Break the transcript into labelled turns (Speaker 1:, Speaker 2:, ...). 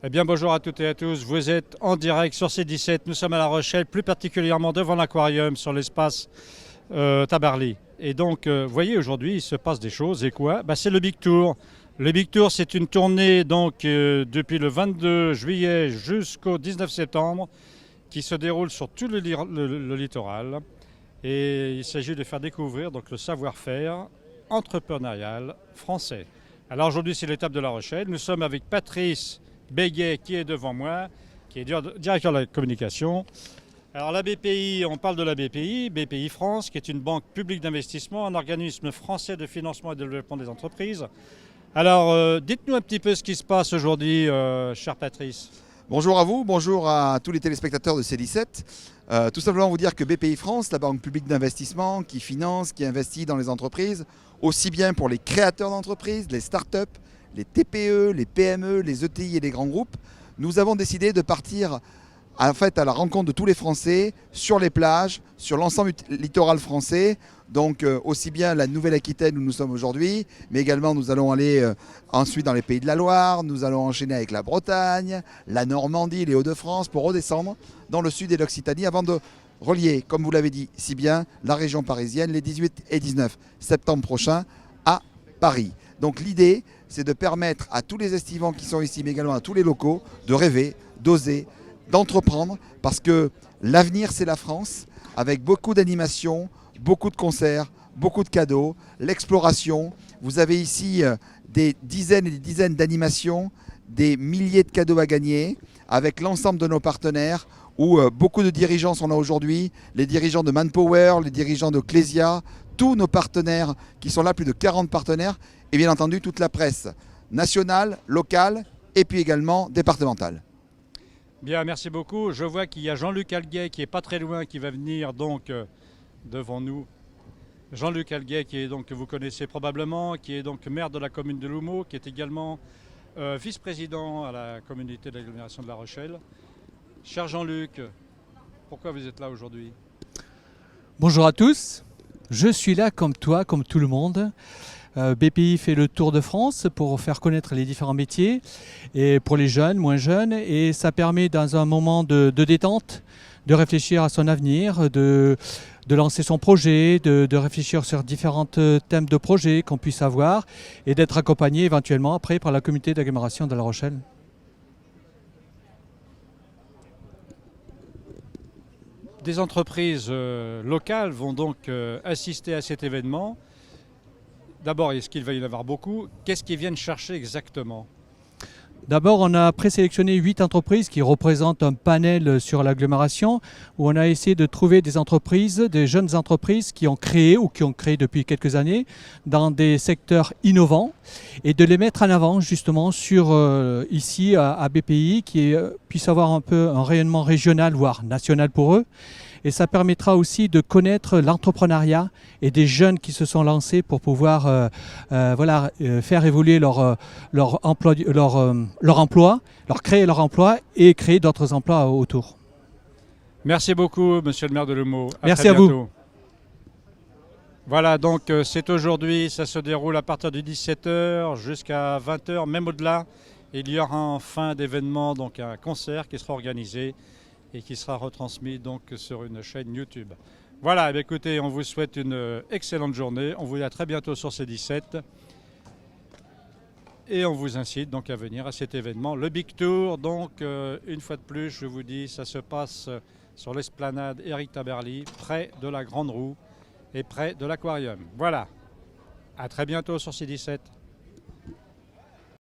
Speaker 1: Eh bien, bonjour à toutes et à tous. Vous êtes en direct sur C17. Nous sommes à La Rochelle, plus particulièrement devant l'aquarium sur l'espace Tabarly. Et donc, vous voyez, aujourd'hui, il se passe des choses. Et quoi? C'est le Big Tour. Le Big Tour, c'est une tournée donc depuis le 22 juillet jusqu'au 19 septembre qui se déroule sur tout le littoral. Et il s'agit de faire découvrir donc, le savoir-faire entrepreneurial français. Alors aujourd'hui, c'est l'étape de La Rochelle. Nous sommes avec Patrice Béguet qui est devant moi, qui est directeur de la communication. Alors la BPI, on parle de la BPI, BPI France, qui est une banque publique d'investissement, un organisme français de financement et de développement des entreprises. Alors dites-nous un petit peu ce qui se passe aujourd'hui, cher Patrice.
Speaker 2: Bonjour à vous, bonjour à tous les téléspectateurs de C17. Tout simplement vous dire que BPI France, la banque publique d'investissement qui finance, qui investit dans les entreprises, aussi bien pour les créateurs d'entreprises, les startups, les TPE, les PME, les ETI et les grands groupes, nous avons décidé de partir à la rencontre de tous les Français sur les plages, sur l'ensemble du littoral français. Donc aussi bien la Nouvelle-Aquitaine où nous sommes aujourd'hui, mais également nous allons aller ensuite dans les Pays de la Loire, nous allons enchaîner avec la Bretagne, la Normandie, les Hauts-de-France pour redescendre dans le sud et l'Occitanie avant de relier, comme vous l'avez dit si bien, la région parisienne les 18 et 19 septembre prochains à Paris. Donc l'idée, c'est de permettre à tous les estivants qui sont ici, mais également à tous les locaux, de rêver, d'oser, d'entreprendre, parce que l'avenir, c'est la France, avec beaucoup d'animations, beaucoup de concerts, beaucoup de cadeaux, l'exploration. Vous avez ici des dizaines et des dizaines d'animations, des milliers de cadeaux à gagner, avec l'ensemble de nos partenaires, où beaucoup de dirigeants sont là aujourd'hui, les dirigeants de Manpower, les dirigeants de Clésia, tous nos partenaires qui sont là, plus de 40 partenaires, et bien entendu toute la presse nationale, locale et puis également départementale.
Speaker 1: Bien, merci beaucoup. Je vois qu'il y a Jean-Luc Alguet qui est pas très loin, qui va venir donc devant nous. Jean-Luc Alguet, qui est donc, que vous connaissez probablement, qui est donc maire de la commune de Loumeau, qui est également vice-président à la communauté d'agglomération de La Rochelle. Cher Jean-Luc, pourquoi vous êtes là aujourd'hui?
Speaker 3: Bonjour à tous, je suis là comme toi, comme tout le monde. BPI fait le tour de France pour faire connaître les différents métiers et pour les jeunes, moins jeunes, et ça permet dans un moment de détente de réfléchir à son avenir, de lancer son projet, de réfléchir sur différents thèmes de projet qu'on puisse avoir et d'être accompagné éventuellement après par la communauté d'agglomération de La Rochelle.
Speaker 1: Des entreprises locales vont donc assister à cet événement. D'abord, est-ce qu'il va y en avoir beaucoup? Qu'est-ce qu'ils viennent chercher exactement?
Speaker 3: D'abord, on a présélectionné 8 entreprises qui représentent un panel sur l'agglomération où on a essayé de trouver des entreprises, des jeunes entreprises qui ont créé ou qui ont créé depuis quelques années dans des secteurs innovants et de les mettre en avant justement sur ici à BPI qui puisse avoir un peu un rayonnement régional voire national pour eux. Et ça permettra aussi de connaître l'entrepreneuriat et des jeunes qui se sont lancés pour pouvoir faire évoluer leur emploi, leur créer leur emploi et créer d'autres emplois autour.
Speaker 1: Merci beaucoup, monsieur le maire de Loumeau.
Speaker 3: Merci à vous.
Speaker 1: Voilà, donc c'est aujourd'hui, ça se déroule à partir de 17h jusqu'à 20h, même au-delà. Il y aura en fin d'événement donc un concert qui sera organisé et qui sera retransmis donc sur une chaîne YouTube. Voilà, écoutez, on vous souhaite une excellente journée. On vous dit à très bientôt sur C17. Et on vous incite donc à venir à cet événement. Le Big Tour, donc une fois de plus, je vous dis, ça se passe sur l'esplanade Éric Tabarly, près de la Grande Roue et près de l'aquarium. Voilà, à très bientôt sur C17.